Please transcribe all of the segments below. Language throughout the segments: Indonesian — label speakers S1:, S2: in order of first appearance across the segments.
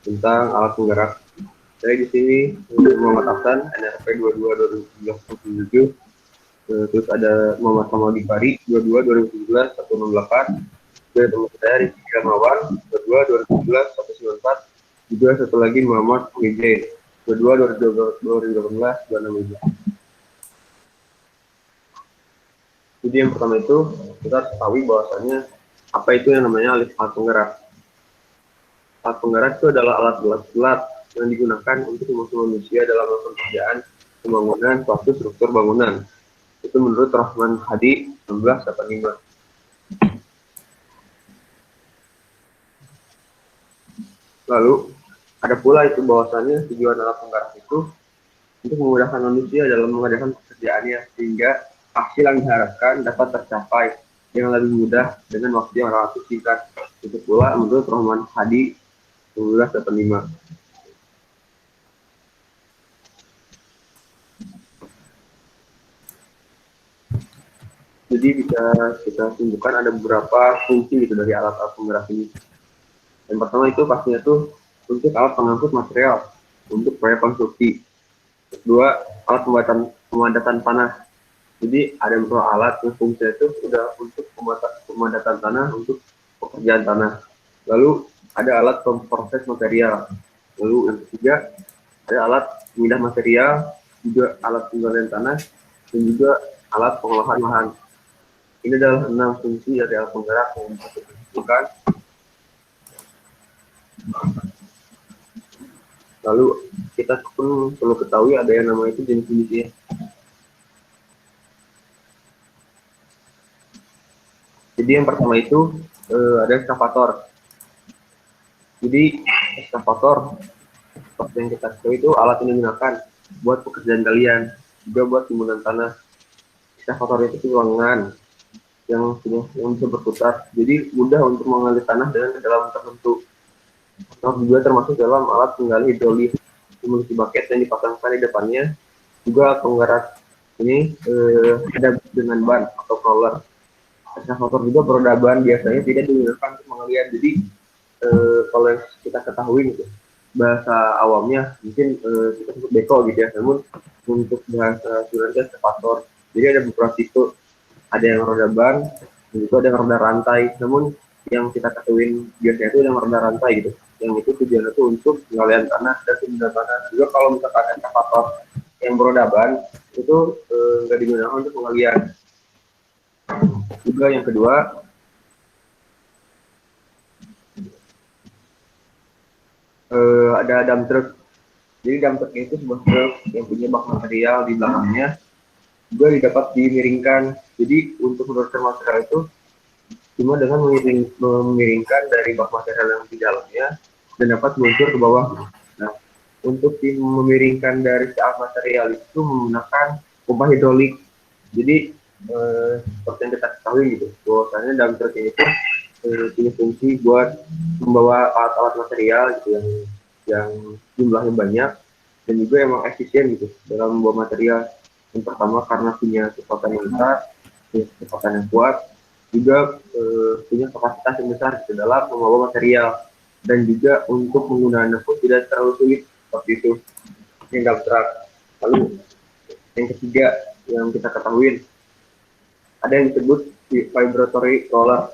S1: tentang alat penggerak. Saya di sini Muhammad Hasan, NRP 22 terus ada Muhammad Kamal Dipari 22 168, juga teman saya Rizky Gamawan 22 194, juga satu lagi Muhammad WJ 2018 26. Jadi yang pertama itu kita harus ketahui bahwasannya apa itu yang namanya alat penggerak. Alat penggerak itu adalah alat berat yang digunakan untuk membantu manusia dalam melakukan pekerjaan pembangunan suatu struktur bangunan. Itu menurut Rahman Hadi 1985. Lalu ada pula itu bahwasannya tujuan alat penggerak itu untuk memudahkan manusia dalam mengerjakan pekerjaannya sehingga hasil yang diharapkan dapat tercapai dengan lebih mudah dengan waktu yang relatif singkat. Itu pula menurut Rahman Hadi 1985. Jadi bisa kita tunjukkan ada beberapa fungsi gitu dari alat-alat penggerak ini. Yang pertama itu pastinya tuh untuk alat pengangkut material untuk proyek konstruksi. Kedua, alat pemadatan tanah. Jadi ada beberapa alat yang fungsinya itu sudah untuk pemadatan tanah untuk pekerjaan tanah. Lalu ada alat pemproses material. Lalu yang ketiga ada alat pemindah material, juga alat penggalian tanah, dan juga alat pengolahan lahan. Ini adalah 6 fungsi dari alat penggerak yang bisa kita tentukan. Lalu kita pun perlu ketahui ada yang namanya itu jenis-jenisnya. Jadi yang pertama itu ada ekskavator. Jadi ekskavator seperti yang kita ketahui itu alat yang digunakan buat pekerjaan kalian, juga buat timbunan tanah. Ekskavator itu ruangan yang bisa berputar, jadi mudah untuk mengalir tanah dengan kedalaman tertentu. Nah, juga termasuk dalam alat penggali hidrolik, memiliki bucket yang dipasangkan di depannya. Juga penggerak ini ada dengan ban atau roller. Ekskavator juga beroda ban biasanya tidak digunakan untuk mengalir. Jadi kalau yang kita ketahui gitu, bahasa awamnya mungkin kita sebut beko gitu ya, namun untuk bahasa Sunda ekskavator. Jadi ada beberapa tipe, ada yang roda ban, dan juga ada yang roda rantai. Namun yang kita ketahui biasanya itu yang roda rantai gitu. Yang itu tujuannya itu untuk pengalian tanah dan pembuatan tanah. Juga kalau misalkan ekskavator yang beroda ban itu nggak digunakan untuk pengalian. Juga yang kedua ada dump truck. Jadi dump truck itu sebuah truk yang punya bak material di belakangnya, juga dapat dimiringkan. Jadi untuk menurunkan material itu cuma dengan memiringkan dari bak material yang di dalamnya dan dapat meluncur ke bawah. Nah, untuk memiringkan dari alat material itu menggunakan pompa hidrolik. Jadi seperti yang kita ketahui gitu, bahwasanya dump truck ini itu punya fungsi buat membawa alat-alat material gitu yang jumlahnya banyak dan juga emang efisien gitu dalam membawa material. Yang pertama karena punya kekuatan yang besar, punya kekuatan yang kuat, juga punya kapasitas yang besar gitu dalam membawa material, dan juga untuk penggunaannya pun tidak terlalu sulit seperti itu. Yang dump truck. Lalu yang ketiga yang kita ketahui ada yang disebut vibratory roller.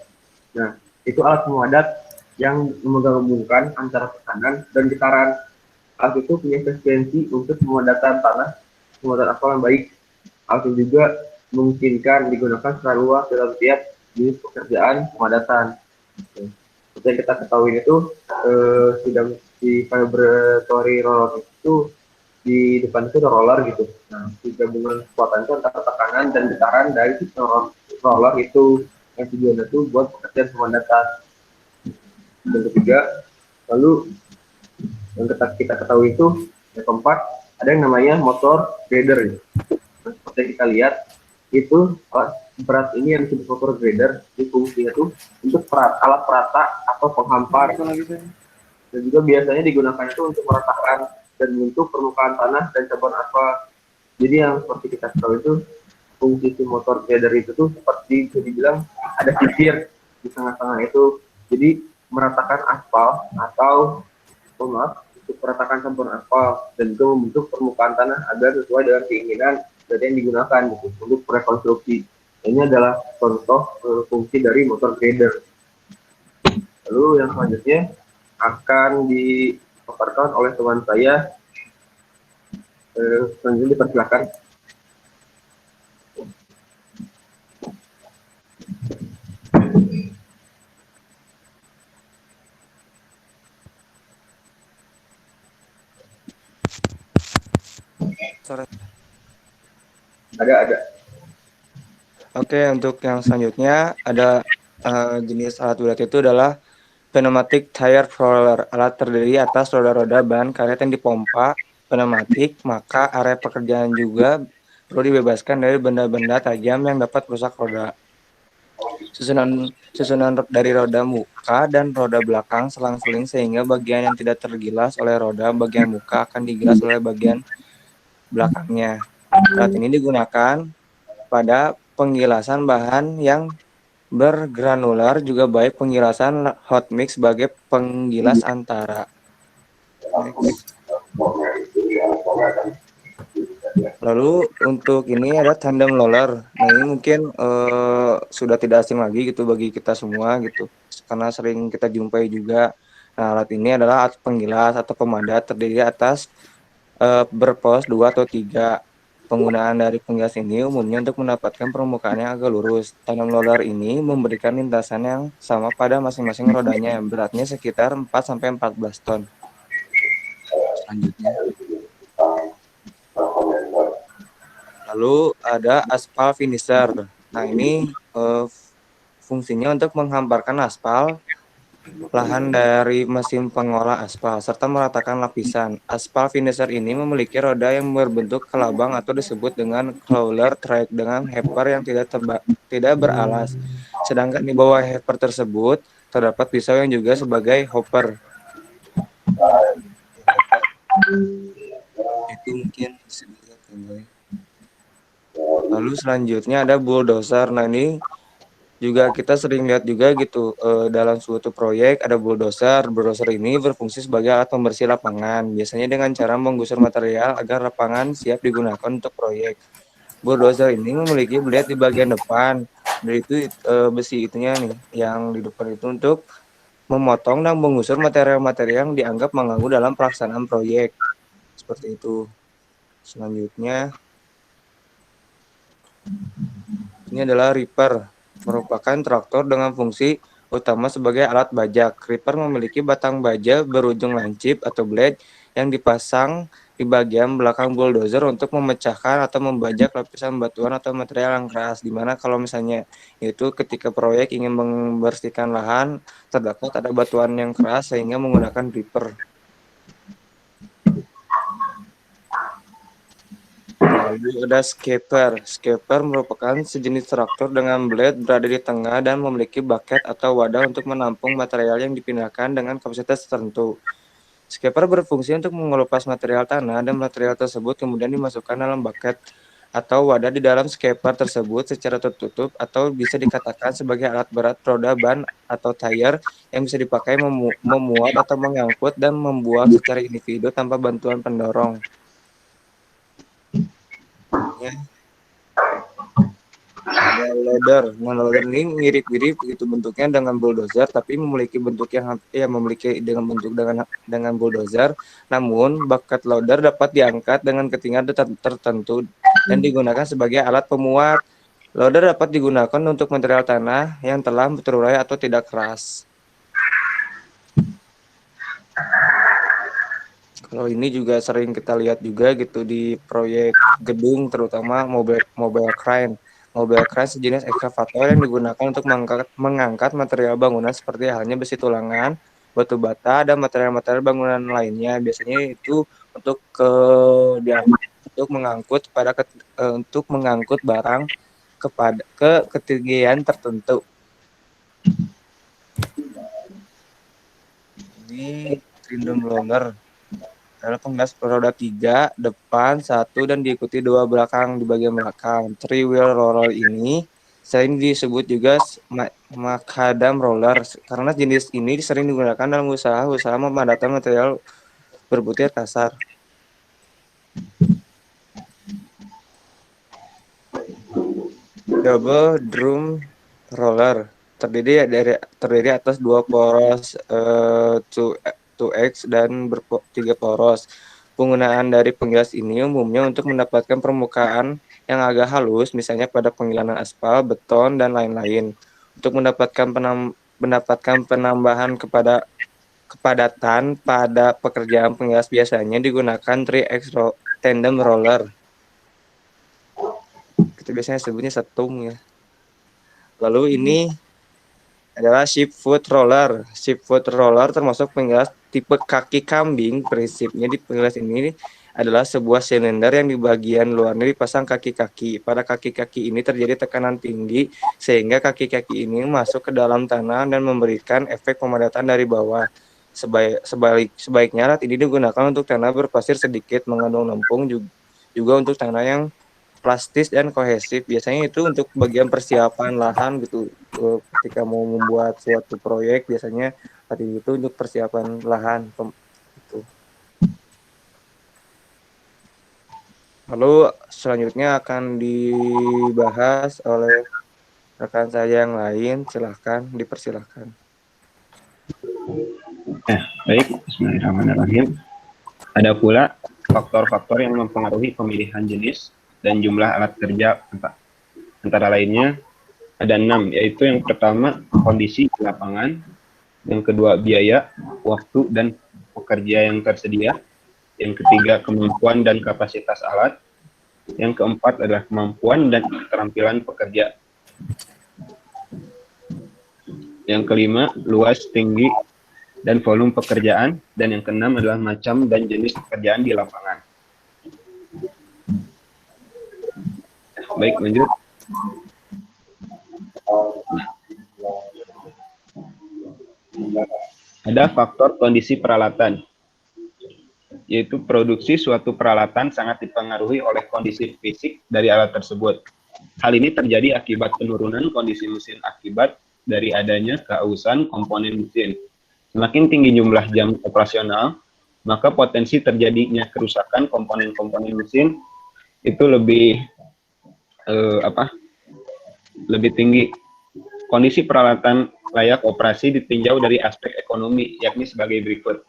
S1: Nah, itu alat pemadat yang menggabungkan antara tekanan dan getaran. Alat itu punya efisiensi untuk pemadatan tanah, pemadatan aspal yang baik. Alat itu juga memungkinkan digunakan secara luas dalam setiap jenis pekerjaan pemadatan. Seperti yang kita ketahui itu, sudah di vibratory roller itu di depan itu ada roller gitu. Nah, gabungan kekuatan itu antara tekanan dan getaran dari roller itu yang tujuannya itu buat pekerjaan pemadatan. Yang ketiga, lalu yang kita ketahui itu yang keempat ada yang namanya motor grader. Nah, seperti yang kita lihat itu alat berat ini yang disebut motor grader, ini fungsinya itu untuk alat perata atau penghampar, dan juga biasanya digunakan itu untuk meratakan dan membentuk permukaan tanah dan cabang aspal. Jadi yang seperti kita tahu itu fungsi motor grader itu tuh seperti bisa dibilang ada sisir di tengah-tengah itu, jadi meratakan aspal atau untuk peratakan campuran aspal dan juga membentuk permukaan tanah agar sesuai dengan keinginan dari yang digunakan gitu, untuk rekonstruksi. Ini adalah contoh fungsi dari motor grader. Lalu yang selanjutnya akan dipaparkan oleh teman saya. Selanjutnya dipersilakan.
S2: Sore.
S1: Ada.
S2: Oke, untuk yang selanjutnya ada jenis alat berat itu adalah pneumatic tire roller. Alat terdiri atas roda-roda ban karet yang dipompa pneumatik, maka area pekerjaan juga perlu dibebaskan dari benda-benda tajam yang dapat merusak roda. Susunan dari roda muka dan roda belakang selang-seling sehingga bagian yang tidak tergilas oleh roda bagian muka akan digilas oleh bagian belakangnya. Alat ini digunakan pada penggilasan bahan yang bergranular, juga baik penggilasan hot mix sebagai penggilas antara. Next. Lalu untuk ini ada tandem roller. Nah ini mungkin sudah tidak asing lagi gitu bagi kita semua gitu, karena sering kita jumpai juga. Nah alat ini adalah alat penggilas atau pemadat terdiri atas berpos 2 atau 3. Penggunaan dari penggilas ini umumnya untuk mendapatkan permukaan yang agak lurus. Tandem roller ini memberikan lintasan yang sama pada masing-masing rodanya, beratnya sekitar 4-14 ton. Selanjutnya. Lalu ada aspal finisher. Nah ini fungsinya untuk menghamparkan aspal lahan dari mesin pengolah aspal serta meratakan lapisan. Aspal finisher ini memiliki roda yang berbentuk kelabang atau disebut dengan crawler track dengan heifer yang tidak beralas. Sedangkan di bawah heifer tersebut terdapat pisau yang juga sebagai hopper. Itu mungkin bisa dilihat. Lalu selanjutnya ada bulldozer. Nah ini juga kita sering lihat juga gitu dalam suatu proyek ada bulldozer. Bulldozer ini berfungsi sebagai alat pembersih lapangan, biasanya dengan cara menggusur material agar lapangan siap digunakan untuk proyek. Bulldozer ini memiliki blade di bagian depan, dan itu besi itunya nih yang di depan itu untuk memotong dan menggusur material-material yang dianggap mengganggu dalam pelaksanaan proyek. Seperti itu. Selanjutnya ini adalah Reaper, merupakan traktor dengan fungsi utama sebagai alat bajak. Reaper memiliki batang baja berujung lancip atau blade yang dipasang di bagian belakang bulldozer untuk memecahkan atau membajak lapisan batuan atau material yang keras. Dimana kalau misalnya itu ketika proyek ingin membersihkan lahan, terdapat ada batuan yang keras sehingga menggunakan Reaper. Lalu ada scaper. Scaper merupakan sejenis traktor dengan blade berada di tengah dan memiliki bucket atau wadah untuk menampung material yang dipindahkan dengan kapasitas tertentu. Scaper berfungsi untuk mengelupas material tanah dan material tersebut kemudian dimasukkan dalam bucket atau wadah di dalam scaper tersebut secara tertutup, atau bisa dikatakan sebagai alat berat roda ban atau tire yang bisa dipakai memuat atau mengangkut dan membuang secara individu tanpa bantuan pendorong. Ya. Ada loader. Nah, loader ini mirip-mirip begitu bentuknya dengan bulldozer, tapi memiliki bentuk yang memiliki dengan bentuk dengan bulldozer. Namun, bucket loader dapat diangkat dengan ketinggian tertentu dan digunakan sebagai alat pemuat. Loader dapat digunakan untuk material tanah yang telah terurai atau tidak keras. Kalau ini juga sering kita lihat juga gitu di proyek gedung, terutama mobile crane. Mobile crane sejenis ekskavator yang digunakan untuk mengangkat material bangunan seperti halnya besi tulangan, batu bata, dan material-material bangunan lainnya. Biasanya itu untuk untuk mengangkut untuk mengangkut barang ke ketinggian tertentu. Ini tandem roller adalah penggas roda 3 depan, 1 dan diikuti 2 belakang di bagian belakang. Three wheel roller ini sering disebut juga macadam roller karena jenis ini sering digunakan dalam usaha-usaha memadatan material berbutir kasar. Double drum roller terdiri atas dua poros 2X dan 3 poros. Penggunaan dari penggilas ini umumnya untuk mendapatkan permukaan yang agak halus, misalnya pada penggilasan aspal, beton, dan lain-lain. Untuk mendapatkan penambahan kepadatan pada pekerjaan penggilas biasanya digunakan 3X tandem roller. Kita biasanya sebutnya setung ya. Lalu ini adalah ship foot roller. Ship foot roller termasuk penggilas tipe kaki kambing. Prinsipnya di penggilas ini adalah sebuah silinder yang di bagian luarnya dipasang kaki-kaki. Pada kaki-kaki ini terjadi tekanan tinggi sehingga kaki-kaki ini masuk ke dalam tanah dan memberikan efek pemadatan dari bawah. Sebaiknya alat ini digunakan untuk tanah berpasir sedikit mengandung lempung, juga untuk tanah yang plastis dan kohesif. Biasanya itu untuk bagian persiapan lahan gitu. Ketika mau membuat suatu proyek biasanya tadi itu untuk persiapan lahan gitu. Lalu selanjutnya akan dibahas oleh rekan saya yang lain. Silahkan, dipersilahkan.
S3: Baik, bismillahirrahmanirrahim. Ada pula faktor-faktor yang mempengaruhi pemilihan jenis dan jumlah alat kerja, antara lainnya ada 6, yaitu yang pertama kondisi di lapangan, yang kedua biaya, waktu, dan pekerja yang tersedia, yang ketiga kemampuan dan kapasitas alat, yang keempat adalah kemampuan dan keterampilan pekerja, yang kelima luas, tinggi, dan volume pekerjaan, dan yang keenam adalah macam dan jenis pekerjaan di lapangan. Baik, lanjut. Ada faktor kondisi peralatan, yaitu produksi suatu peralatan sangat dipengaruhi oleh kondisi fisik dari alat tersebut. Hal ini terjadi akibat penurunan kondisi mesin akibat dari adanya keausan komponen mesin. Semakin tinggi jumlah jam operasional, maka potensi terjadinya kerusakan komponen-komponen mesin itu lebih tinggi. Kondisi peralatan layak operasi ditinjau dari aspek ekonomi, yakni sebagai berikut.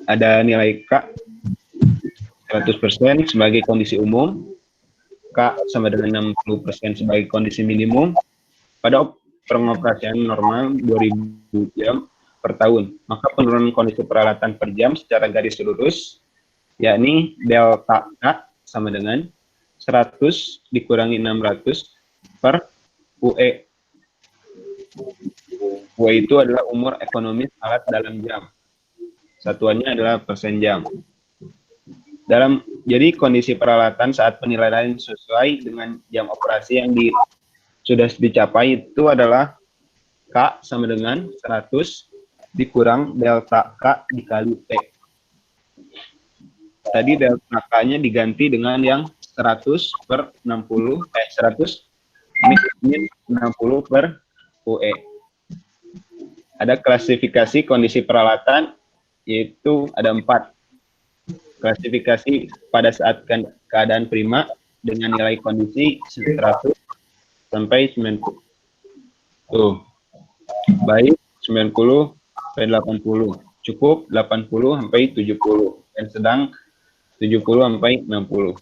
S3: Ada nilai K 100% sebagai kondisi umum, K sama dengan 60% sebagai kondisi minimum. Pada pengoperasian normal 2000 jam per tahun, maka penurunan kondisi peralatan per jam secara garis lurus, yakni delta K sama dengan 100 dikurangi 600 per UE. UE itu adalah umur ekonomis alat dalam jam. Satuannya adalah persen jam. Jadi kondisi peralatan saat penilaian sesuai dengan jam operasi yang sudah dicapai itu adalah K sama dengan 100 dikurang delta K dikali T. Tadi delta K-nya diganti dengan yang 100 per 60, 100 min 60 per UE. Ada klasifikasi kondisi peralatan, yaitu ada 4. Klasifikasi pada saat keadaan prima dengan nilai kondisi 100 sampai 90. Baik 90 sampai 80. Cukup 80 sampai 70. Dan sedang 70 sampai 60.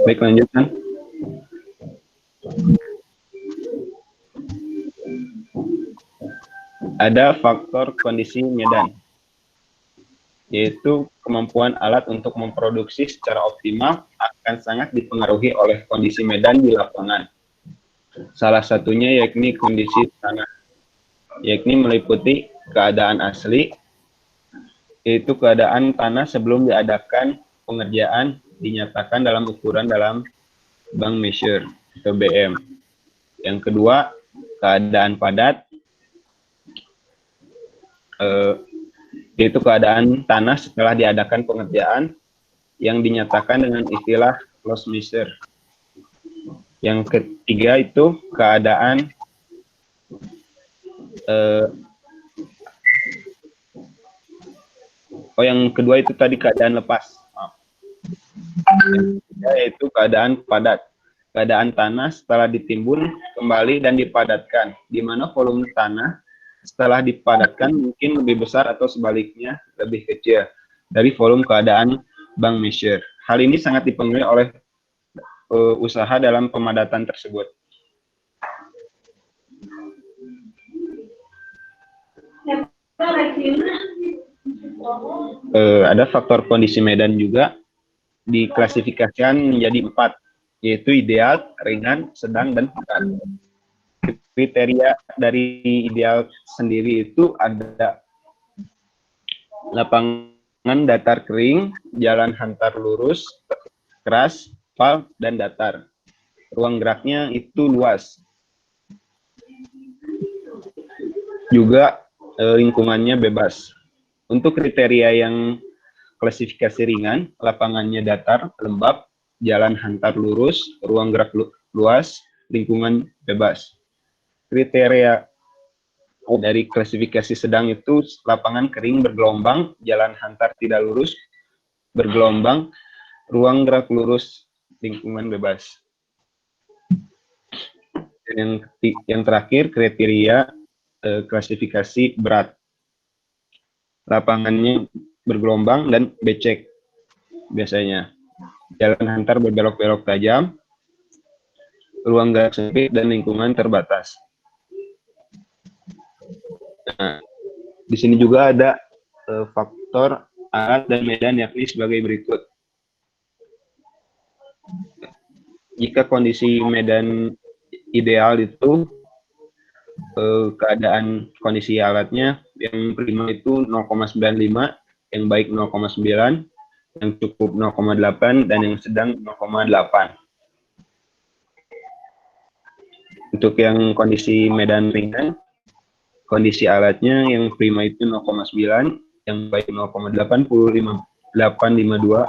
S3: Baik, lanjutkan. Ada faktor kondisi medan, yaitu kemampuan alat untuk memproduksi secara optimal akan sangat dipengaruhi oleh kondisi medan di lapangan. Salah satunya yakni kondisi tanah, yakni meliputi keadaan asli, yaitu keadaan tanah sebelum diadakan pengerjaan dinyatakan dalam ukuran dalam bank measure atau BM. Yang kedua, keadaan padat, yaitu keadaan tanah setelah diadakan pengerjaan yang dinyatakan dengan istilah close measure. Yang ketiga itu keadaan yang kedua itu tadi keadaan lepas. Yang ketiga yaitu keadaan padat. Keadaan tanah setelah ditimbun kembali dan dipadatkan, di mana volume tanah setelah dipadatkan mungkin lebih besar atau sebaliknya lebih kecil dari volume keadaan bank measure. Hal ini sangat dipengaruhi oleh usaha dalam pemadatan tersebut. Ada faktor kondisi medan juga diklasifikasikan menjadi 4, yaitu ideal, ringan, sedang, dan berat. Kriteria dari ideal sendiri itu ada lapangan datar kering, jalan hantar lurus, keras, fal, dan datar. Ruang geraknya itu luas. Juga lingkungannya bebas. Untuk kriteria yang klasifikasi ringan, lapangannya datar, lembab, jalan hantar lurus, ruang gerak luas, lingkungan bebas. Kriteria dari klasifikasi sedang itu lapangan kering bergelombang, jalan hantar tidak lurus, bergelombang, ruang gerak lurus, lingkungan bebas. Dan yang terakhir kriteria klasifikasi berat. Lapangannya bergelombang dan becek biasanya. Jalan hantar berbelok-belok tajam, ruang gerak sempit, dan lingkungan terbatas. Nah, di sini juga ada faktor alat dan medan yakni sebagai berikut. Jika kondisi medan ideal itu keadaan kondisi alatnya yang prima itu 0,95, yang baik 0,9, yang cukup 0,8, dan yang sedang 0,8. Untuk yang kondisi medan ringan, kondisi alatnya yang prima itu 0,9, yang baik 0,852,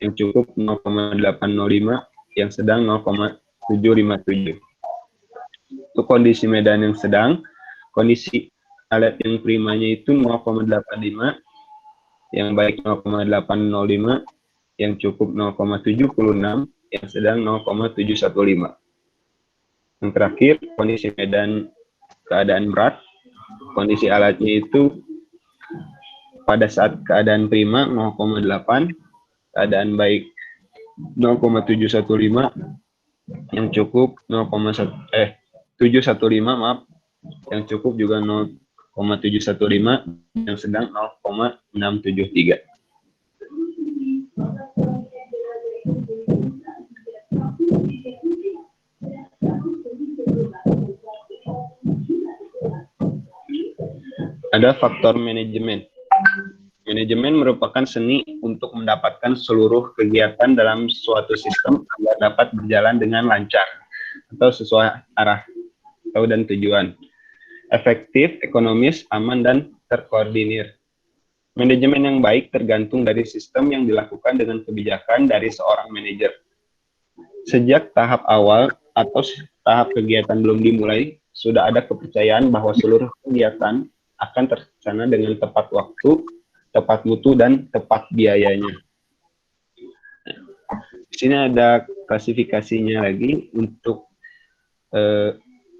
S3: yang cukup 0,805, yang sedang 0,757. Untuk kondisi medan yang sedang, kondisi alat yang primanya itu 0,85, yang baik 0,805, yang cukup 0,706, yang sedang 0,715. Yang terakhir, kondisi medan keadaan berat, kondisi alatnya itu pada saat keadaan prima 0,8, keadaan baik 0,715, yang cukup 715, maaf, yang cukup juga 0,715, yang sedang 0,673. Ada faktor manajemen. Manajemen merupakan seni untuk mendapatkan seluruh kegiatan dalam suatu sistem agar dapat berjalan dengan lancar atau sesuai arah atau dan tujuan, efektif, ekonomis, aman, dan terkoordinir. Manajemen yang baik tergantung dari sistem yang dilakukan dengan kebijakan dari seorang manajer. Sejak tahap awal atau tahap kegiatan belum dimulai, sudah ada kepercayaan bahwa seluruh kegiatan akan terlaksana dengan tepat waktu, tepat mutu, dan tepat biayanya. Di sini ada klasifikasinya lagi untuk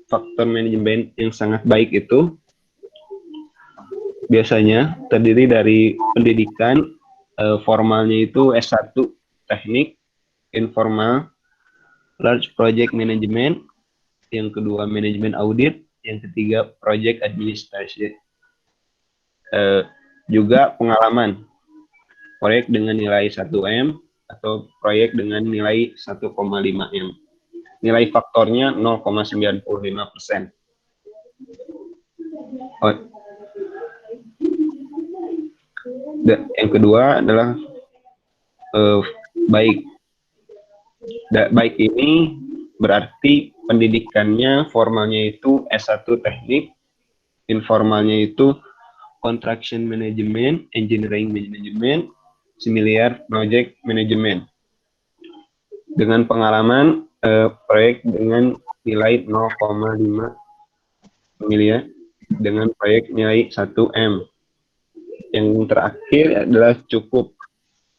S3: faktor manajemen yang sangat baik itu biasanya terdiri dari pendidikan formalnya itu S1 teknik, informal large project management, yang kedua manajemen audit, yang ketiga project administration. Juga pengalaman proyek dengan nilai 1M atau proyek dengan nilai 1,5M. Nilai faktornya 0,95%. Yang kedua adalah baik. Baik ini berarti pendidikannya formalnya itu S1 teknik, informalnya itu construction management, engineering management, similar project management. Dengan pengalaman proyek dengan nilai 0,5 miliar dengan proyek nilai 1 M. Yang terakhir adalah cukup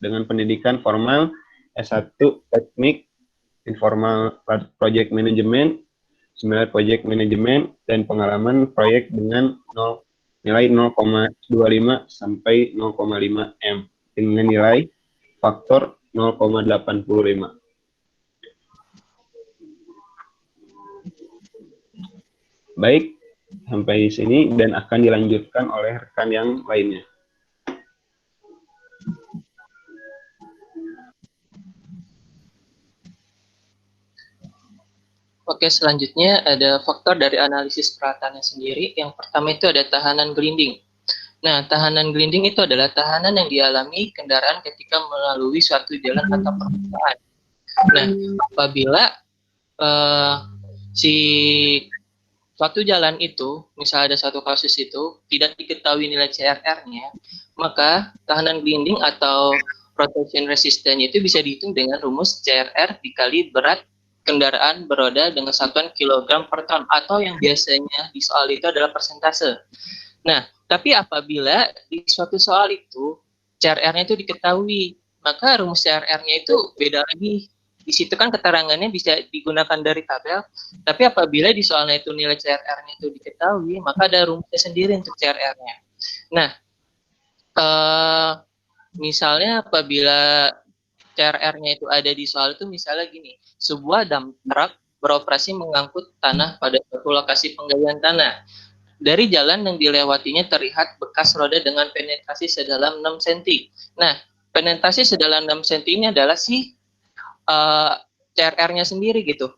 S3: dengan pendidikan formal S1 teknik informal project management, seminar project management, dan pengalaman proyek dengan nilai 0,25 sampai 0,5 M dengan nilai faktor 0,85. Baik, sampai sini dan akan dilanjutkan oleh rekan yang lainnya.
S4: Oke, selanjutnya ada faktor dari analisis peratannya sendiri. Yang pertama itu ada tahanan gelinding. Nah, tahanan gelinding itu adalah tahanan yang dialami kendaraan ketika melalui suatu jalan atau permukaan. Nah, apabila si suatu jalan itu, misalnya ada satu kasus itu, tidak diketahui nilai CRR-nya, maka tahanan gelinding atau rotation resistance itu bisa dihitung dengan rumus CRR dikali berat kendaraan beroda dengan satuan kilogram per ton, atau yang biasanya di soal itu adalah persentase. Nah, tapi apabila di suatu soal itu CRR-nya itu diketahui, maka rumus CRR-nya itu beda lagi. Di situ kan keterangannya bisa digunakan dari tabel, tapi apabila di soalnya itu nilai CRR-nya itu diketahui, maka ada rumusnya sendiri untuk CRR-nya. Nah, misalnya apabila CRR-nya itu ada di soal itu, misalnya gini, sebuah dump truck beroperasi mengangkut tanah pada suatu lokasi penggalian tanah. Dari jalan yang dilewatinya terlihat bekas roda dengan penetrasi sedalam 6 cm. Nah, penetrasi sedalam 6 cm ini adalah si CRR-nya sendiri gitu.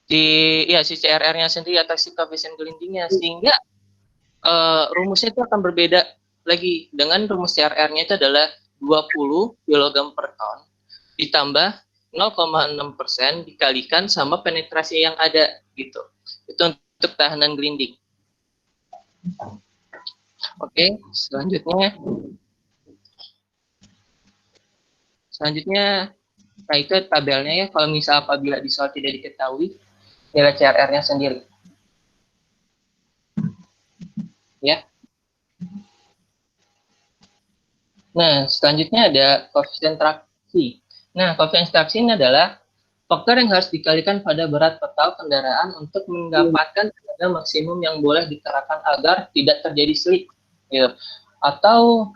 S4: Si CRR-nya sendiri atau si koefisien gelindingnya, sehingga rumusnya itu akan berbeda lagi. Dengan rumus CRR-nya itu adalah 20 kg per ton ditambah 0,6% dikalikan sama penetrasi yang ada gitu. Itu untuk tahanan gelinding. Oke, selanjutnya, nah itu tabelnya ya. Kalau misal apabila di soal tidak diketahui nilai CRR-nya sendiri, ya. Nah, selanjutnya ada koefisien traksi. Nah, koefisien traksi ini adalah faktor yang harus dikalikan pada berat total kendaraan untuk mendapatkan tenaga maksimum yang boleh dikerahkan agar tidak terjadi slip. Gitu. Atau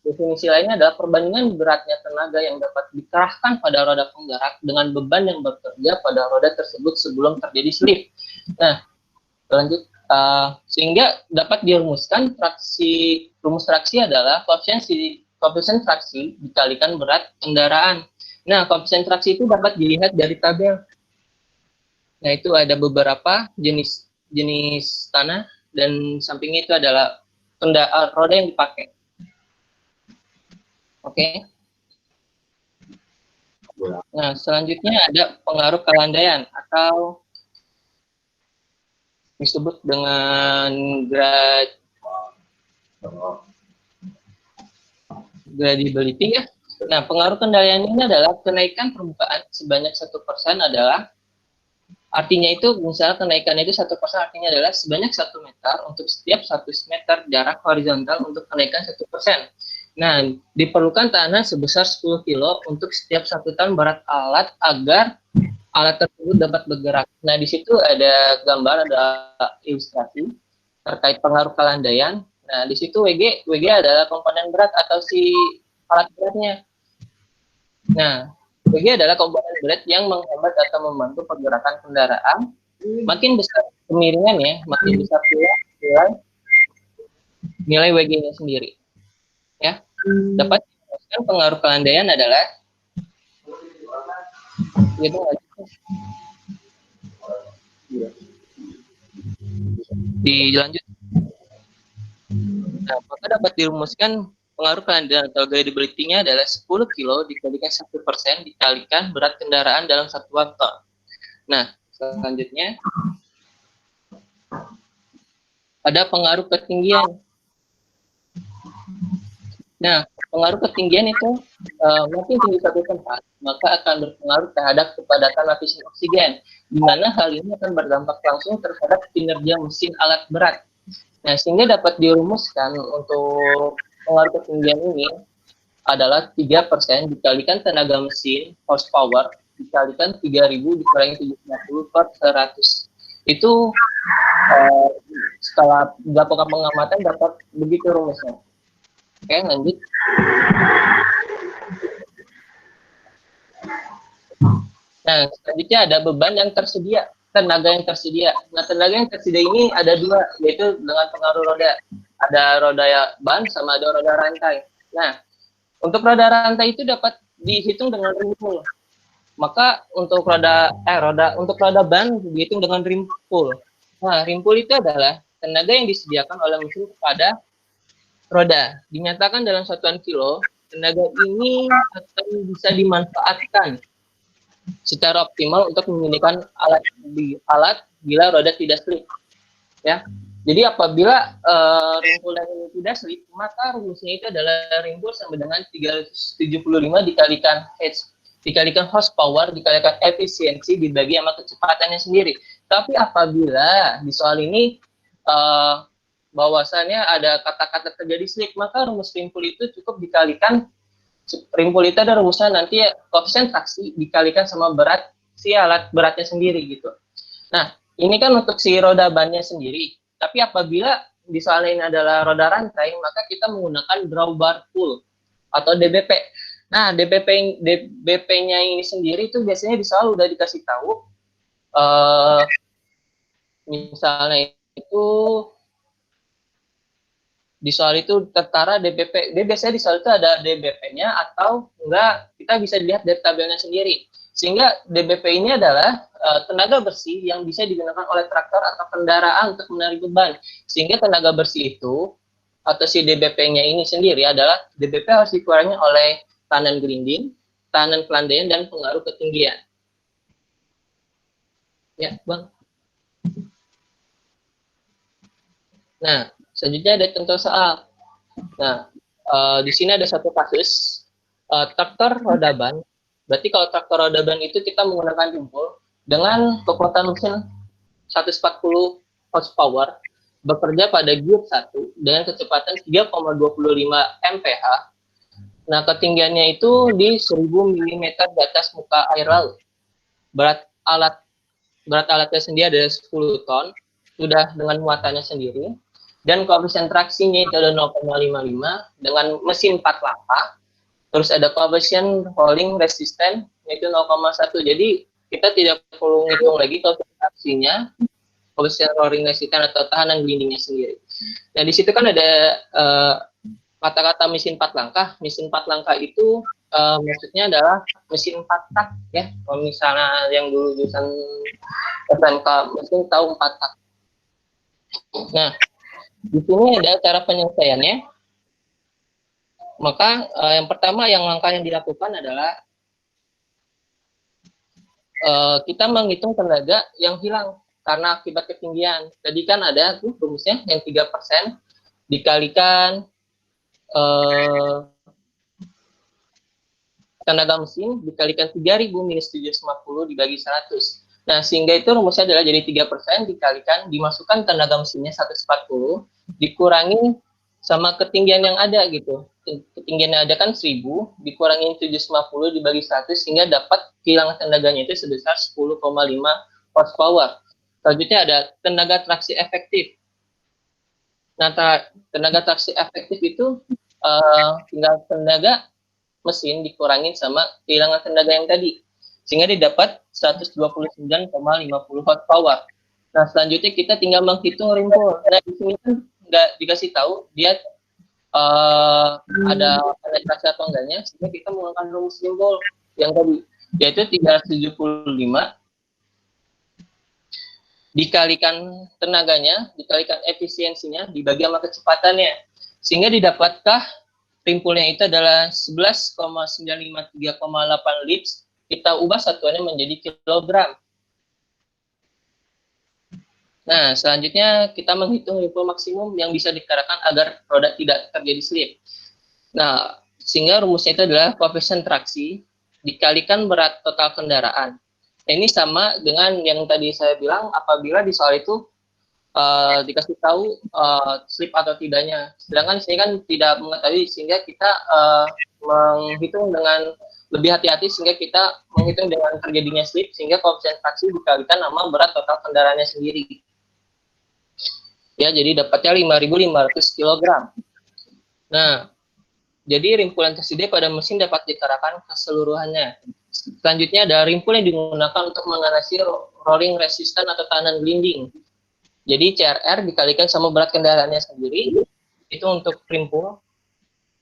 S4: definisi lainnya adalah perbandingan beratnya tenaga yang dapat dikerahkan pada roda penggerak dengan beban yang bekerja pada roda tersebut sebelum terjadi slip. Nah, lanjut. Sehingga dapat dirumuskan rumus traksi adalah koefisien traksi dikalikan berat kendaraan. Nah, koefisien traksi itu dapat dilihat dari tabel. Nah, itu ada beberapa jenis tanah dan sampingnya itu adalah roda yang dipakai. Oke. Nah, selanjutnya ada pengaruh kelandaian atau disebut dengan gradability ya. Nah, pengaruh kendalian ini adalah kenaikan permukaan sebanyak 1% adalah, artinya itu misalnya kenaikannya itu 1% artinya adalah sebanyak 1 meter untuk setiap 1 meter jarak horizontal untuk kenaikan 1%. Nah, diperlukan tanah sebesar 10 kilo untuk setiap 1 ton berat alat agar alat tersebut dapat bergerak. Nah, di situ ada gambar, ada ilustrasi terkait pengaruh kelandaian. Nah, di situ WG adalah komponen berat atau si alat beratnya. Nah, WG adalah komponen berat yang menghambat atau membantu pergerakan kendaraan. Makin besar kemiringannya, makin besar pula nilai WG-nya sendiri. Ya, dapat dijelaskan pengaruh kelandaian adalah dilanjut. Nah, maka dapat dirumuskan pengaruh kelandaian atau gradability-nya adalah 10 kilo dikalikan 1% dikalikan berat kendaraan dalam satuan ton. Nah, selanjutnya ada pengaruh ketinggian. Nah, pengaruh ketinggian itu makin tinggi satu tempat, maka akan berpengaruh terhadap kepadatan lapisan oksigen, di mana hal ini akan berdampak langsung terhadap kinerja mesin alat berat. Nah, sehingga dapat dirumuskan untuk pengaruh ketinggian ini adalah 3% dikalikan tenaga mesin horsepower dikalikan 3000 dikurangi 750 per 100. Itu setelah dilakukan pengamatan dapat begitu rumusnya. Oke, lanjut. Nah, selanjutnya ada beban yang tersedia, tenaga yang tersedia. Nah, tenaga yang tersedia ini ada dua, yaitu dengan pengaruh roda. Ada roda ban sama ada roda rantai. Nah, untuk roda rantai itu dapat dihitung dengan rimpul. Maka untuk untuk roda ban dihitung dengan rimpul. Nah, rimpul itu adalah tenaga yang disediakan oleh mesin kepada roda. Dinyatakan dalam satuan kilo, tenaga ini akan bisa dimanfaatkan secara optimal untuk memindahkan alat bila roda tidak slip. Ya. Jadi apabila rimpul ini tidak slip, maka rumusnya itu adalah rimpul sama dengan 375 dikalikan H, dikalikan horsepower, dikalikan efisiensi dibagi sama kecepatannya sendiri. Tapi apabila di soal ini bahwasannya ada kata-kata terjadi slip, maka rumus rimpul itu cukup dikalikan. Rimpul itu ada rumusnya nanti koefisien traksi dikalikan sama berat si alat beratnya sendiri gitu. Nah, ini kan untuk si roda bannya sendiri. Tapi apabila di soal ini adalah roda rantai, maka kita menggunakan drawbar pull atau DBP. Nah, DBP-nya ini sendiri itu biasanya di soal udah dikasih tahu. Misalnya itu di soal itu tertara DBP. Biasanya di soal itu ada DBP-nya atau enggak, kita bisa dilihat dari tabelnya sendiri. Sehingga DBP ini adalah tenaga bersih yang bisa digunakan oleh traktor atau kendaraan untuk menarik beban. Sehingga tenaga bersih itu atau si DBP-nya ini sendiri adalah DBP harus dikurangi oleh tahanan grinding, tahanan pelandaian, dan pengaruh ketinggian. Ya, Bang. Nah, selanjutnya ada contoh soal. Nah, di sini ada satu kasus traktor roda ban. Berarti kalau traktor roda ban itu kita menggunakan rimpul dengan kekuatan mesin 140 horsepower bekerja pada gear 1 dengan kecepatan 3,25 mph. Nah, ketinggiannya itu di 1000 mm di atas muka air laut. Berat alatnya sendiri ada 10 ton, sudah dengan muatannya sendiri. Dan koefisien traksinya itu ada 0,55 dengan mesin 4 langkah. Terus ada koefisien rolling resistant yaitu 0,1. Jadi kita tidak perlu ngitung lagi koefisien traksinya, koefisien rolling resistant atau tahanan grindingnya sendiri. Nah, di situ kan ada kata-kata mesin 4 langkah. Mesin 4 langkah itu maksudnya adalah mesin 4 tak ya. Kalau misalnya yang dulu jurusan SMK mungkin tahu 4 tak. Nah, di sini ada cara penyelesaiannya. Maka yang pertama langkah yang dilakukan adalah kita menghitung tenaga yang hilang karena akibat ketinggian. Tadi kan ada tuh rumusnya yang 3% dikalikan tenaga mesin dikalikan 3000 minus 750 dibagi 100. Nah, sehingga itu rumusnya adalah jadi 3% dikalikan, dimasukkan tenaga mesinnya 140, dikurangi sama ketinggian yang ada gitu. Ketinggian yang ada kan 1000, dikurangi 750 dibagi 100, sehingga dapat kehilangan tenaganya itu sebesar 10,5 horsepower. Selanjutnya ada tenaga traksi efektif. Nah, tenaga traksi efektif itu tinggal tenaga mesin dikurangi sama kehilangan tenaga yang tadi, sehingga didapat 129,50 horsepower. Nah, selanjutnya kita tinggal menghitung rimpul. Nah, di sini kan nggak dikasih tahu dia ada penetrasi atau enggaknya, sehingga kita menggunakan rumus rimpul yang tadi, yaitu 375 dikalikan tenaganya, dikalikan efisiensinya, dibagi sama kecepatannya, sehingga didapatkah rimpulnya itu adalah 11,953,8 lips. Kita ubah satuannya menjadi kilogram. Nah, selanjutnya kita menghitung rimpul maksimum yang bisa dikatakan agar roda tidak terjadi slip. Nah, sehingga rumusnya itu adalah koefisien traksi dikalikan berat total kendaraan. Nah, ini sama dengan yang tadi saya bilang, apabila di soal itu dikasih tahu slip atau tidaknya. Sedangkan di sini kan tidak mengetahui, sehingga kita menghitung dengan lebih hati-hati, sehingga kita menghitung dengan terjadinya slip, sehingga koefisien traksi dikalikan sama berat total kendaraannya sendiri. Ya, jadi dapatnya 5.500 kg. Nah, jadi rimpul yang tersedia pada mesin dapat dikerahkan keseluruhannya. Selanjutnya ada rimpul yang digunakan untuk mengatasi rolling resistan atau tahanan gelinding. Jadi CRR dikalikan sama berat kendaraannya sendiri, itu untuk rimpul.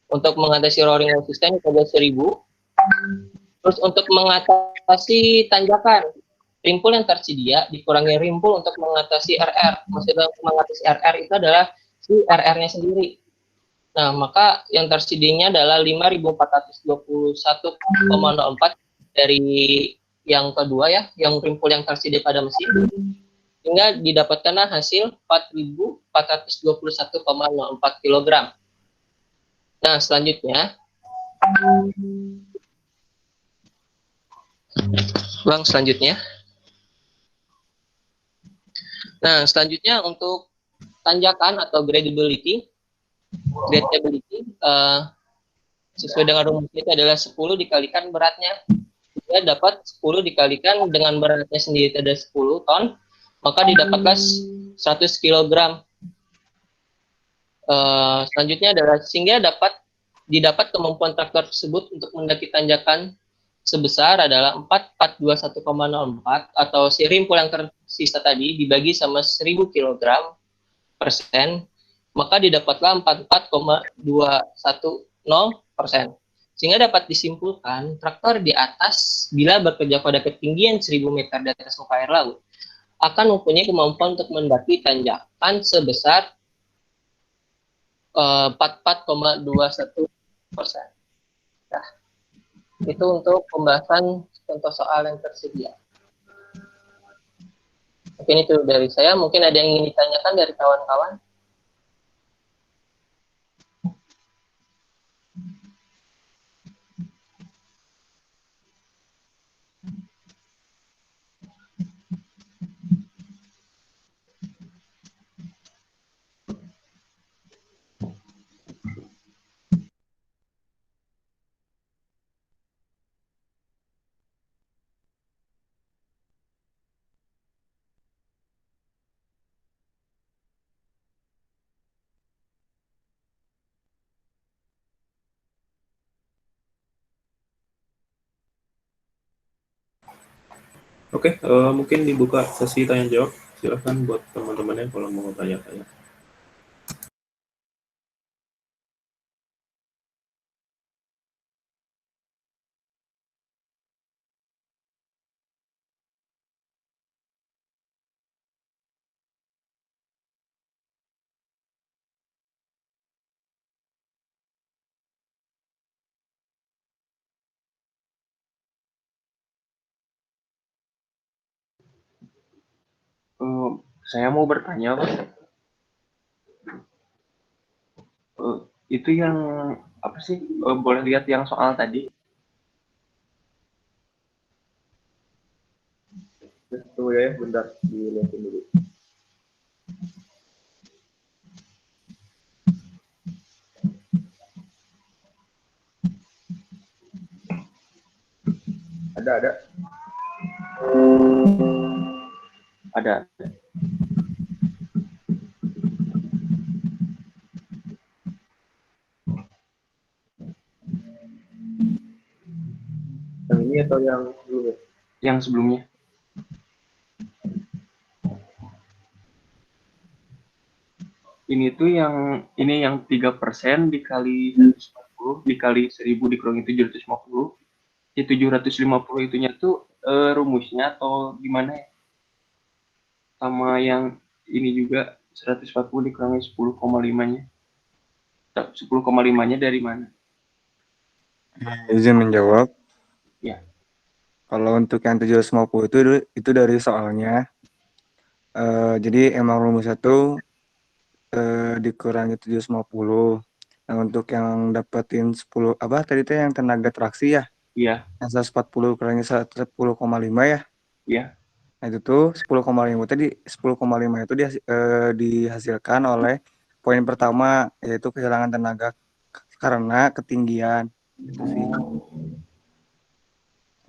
S4: Untuk mengatasi rolling resistan itu ada 1000. Terus untuk mengatasi tanjakan, rimpul yang tersedia dikurangi rimpul untuk mengatasi RR. Maksudnya untuk mengatasi RR itu adalah si RR-nya sendiri. Nah, maka yang tersedianya adalah 5.421,04 dari yang kedua ya, yang rimpul yang tersedia pada mesin, hingga didapatkanlah hasil 4.421,04 kg. Nah, selanjutnya, Nah, selanjutnya untuk tanjakan atau gradability sesuai dengan rumusnya itu adalah 10 dikalikan beratnya. Dia dapat 10 dikalikan dengan beratnya sendiri itu ada 10 ton, maka didapatlah 100 kg. Selanjutnya adalah sehingga didapat kemampuan traktor tersebut untuk mendaki tanjakan sebesar adalah 4.421,04 atau si rimpul yang tersisa tadi dibagi sama 1000 kg persen, maka didapatlah 44,210%. Sehingga dapat disimpulkan traktor di atas bila bekerja pada ketinggian 1000 meter di atas muka air laut akan mempunyai kemampuan untuk mendaki tanjakan sebesar 44,21%. Nah, itu untuk pembahasan contoh soal yang tersedia. Mungkin itu dari saya. Mungkin ada yang ingin ditanyakan dari kawan-kawan.
S5: Oke, mungkin dibuka sesi tanya jawab. Silahkan buat teman-temannya kalau mau tanya-tanya.
S2: Saya mau bertanya, Pak. Itu yang apa sih? Boleh lihat yang soal tadi?
S1: Tunggu ya, bentar dilihatin dulu. Ada.
S2: Ada.
S1: Yang ini atau yang sebelumnya?
S2: Yang sebelumnya. Ini tuh yang 3% dikali 140 dikali 1000 dikurangi 750. Di 750 itunya tuh rumusnya atau gimana ya? Sama yang ini juga 140 dikurangi 10,5-nya. 10,5-nya dari mana?
S6: Izin menjawab.
S2: Ya.
S6: Kalau untuk yang 750 itu dari soalnya. Jadi emang rumusnya tuh dikurangi 750. Nah, untuk yang dapetin 10 apa tadi teh yang tenaga traksi ya,
S1: Iya,
S6: yang 140 kurangi 10,5 ya.
S1: iya.
S6: Nah, itu tuh 10,5 tadi 10,5 itu dihasilkan oleh poin pertama yaitu kehilangan tenaga karena ketinggian. Itu sih.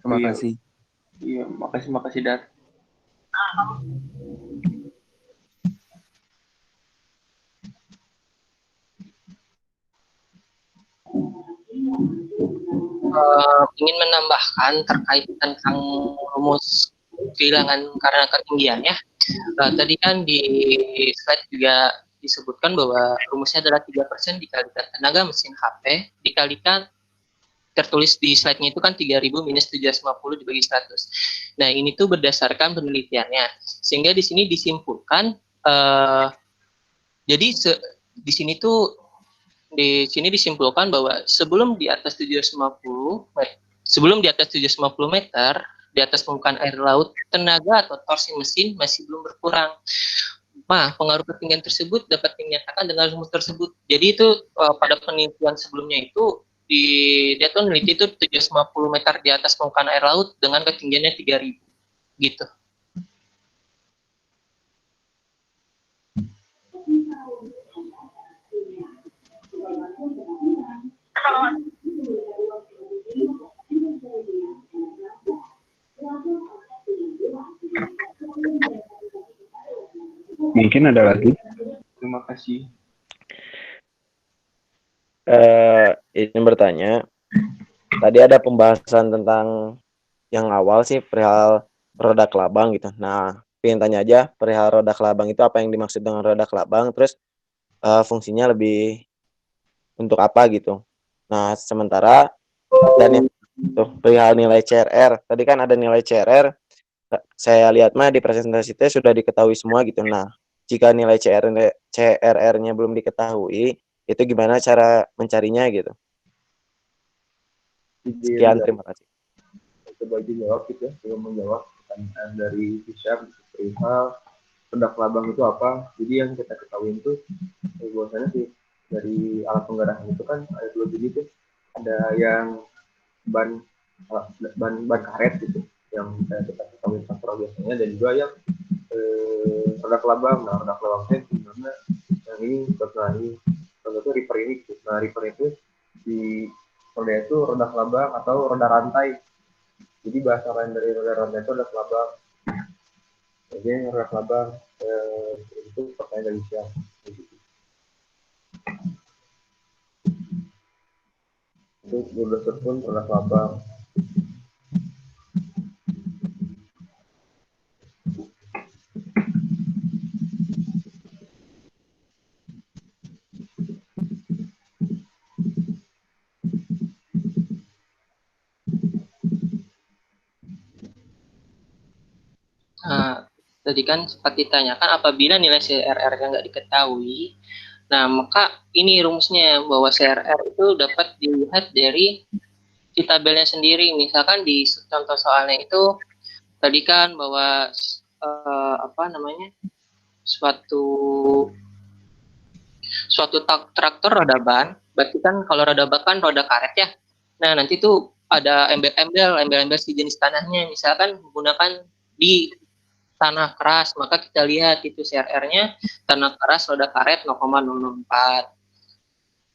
S6: Terima
S1: Iya,
S6: kasih.
S1: iya. Makasih Dat.
S4: Ingin menambahkan terkait tentang rumus kehilangan karena ketinggian ya. Tadi kan di slide juga disebutkan bahwa rumusnya adalah 3% dikalikan tenaga mesin HP dikalikan tertulis di slide-nya itu kan 3.000 minus 750 dibagi 100. Nah, ini tuh berdasarkan penelitiannya. Sehingga di sini disimpulkan jadi di sini tuh disimpulkan bahwa sebelum di atas 750 meter di atas permukaan air laut, tenaga atau torsi mesin masih belum berkurang. Nah, pengaruh ketinggian tersebut dapat dinyatakan dengan rumus tersebut. Jadi itu pada penelitian sebelumnya itu dia tuh meneliti itu 750 meter di atas permukaan air laut dengan ketinggiannya 3.000 gitu.
S3: Mungkin ada lagi.
S1: Terima kasih.
S7: Ini bertanya, tadi ada pembahasan tentang yang awal sih perihal roda kelabang gitu. Nah, pengen tanya aja perihal roda kelabang itu apa yang dimaksud dengan roda kelabang, terus fungsinya lebih untuk apa gitu. Nah, sementara dan yang tuh perihal nilai CRR, tadi kan ada nilai CRR, saya lihat mah di presentasi itu sudah diketahui semua gitu. Nah, jika nilai CRR-nya belum diketahui, itu gimana cara mencarinya gitu. Sekian, terima kasih.
S1: Coba dijawab gitu ya, coba menjawab pertanyaan dari Hisham perihal roda kelabang itu apa. Jadi yang kita ketahui itu bahwasanya sih dari alat penggerahan itu kan ada dua jenis tuh, ada yang ban ban karet gitu yang kita ketahui traktor biasanya, dan juga yang roda kelabang. Nah, roda kelabang itu sebenarnya yang ini contoh itu reaper ini gitu. Nah, reaper itu di roda itu roda kelabang atau roda rantai. Jadi bahasa lain dari roda rantai itu roda kelabang. Jadi roda kelabang itu pertanyaan dari siapa? Itu berdasar pun roda kelabang.
S4: Nah, tadi kan sempat ditanyakan apabila nilai CRR-nya nggak diketahui, nah maka ini rumusnya bahwa CRR itu dapat dilihat dari si tabelnya sendiri. Misalkan di contoh soalnya itu tadi kan bahwa apa namanya suatu traktor roda ban, berarti kan kalau roda ban kan roda karet ya. Nah nanti tuh ada embel-embel si jenis tanahnya, misalkan menggunakan di tanah keras, maka kita lihat itu CRR-nya tanah keras roda karet 0,004.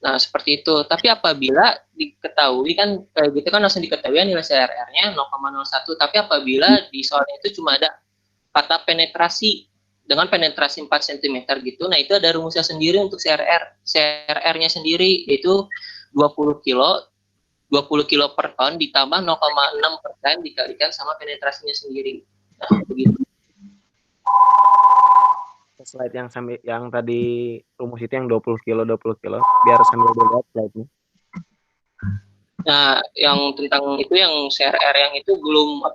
S4: Nah, seperti itu. Tapi apabila diketahui kan gitu kan langsung diketahui nilai CRR-nya 0,01, tapi apabila di soalnya itu cuma ada kata penetrasi dengan penetrasi 4 cm gitu, nah itu ada rumusnya sendiri untuk CRR-nya sendiri yaitu 20 kilo 20 kilo per ton ditambah 0,6% dikalikan sama penetrasinya sendiri. Nah, begitu.
S7: Slide yang tadi rumus itu yang 20 kilo biar sambil dilihat slide-nya.
S4: Nah, yang tentang itu yang CRR yang itu belum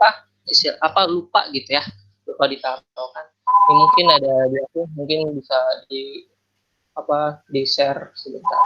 S4: lupa gitu ya, lupa ditaruh kan. Ini mungkin ada di aku, mungkin bisa di share sebentar.